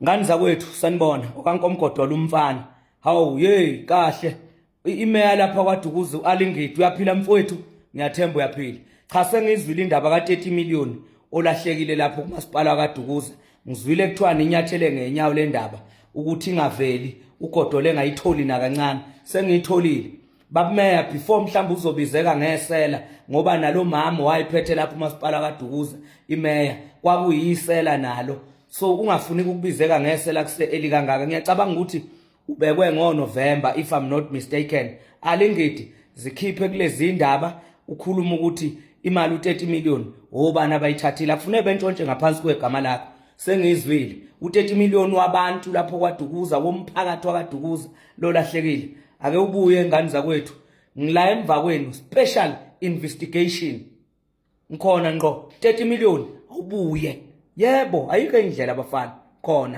Ngani zakwethu sanibona okankomgodola umfana. Hawu hey kahle. Imeya lapha kwaDukuza uAlingidi uyaphila mfowethu? Ngiyathemba uyaphila. Cha sengizwile indaba ka30 million olahlekile lapho kumasipala kaDukuza. Ngizwile kuthiwa ninyathele ngenyawo le ndaba ukuthi ingaveli ugodole engayitholi na kancane. Sengiyitholile. Babumeya before mhlawumbe uzobizeka ngesela ngoba nalo mama wayiphethe lapho umasipala kaDukuza imeya kwakuyisela nalo. So ungafuni ukubizeka ngesela kuse elikangaka. Ngiyacabanga ukuthi ubekwe ngoNovember if I'm not mistaken. Alingidi zikhiphe kulezi indaba ukhuluma ukuthi imali u30 million obani abayithathile akufuneka bentshontshe ngaphansi kwegama lakho. Sengizwile u30 million wabantu lapho kwaDukuza womphakathi wakaDukuza lo lahlekile. Ake ubuye ngani zakwethu ngila emva kwenu special investigation. Ngikhona ngqo 30 million ubuye. Yebo ayikho indlela abafana khona.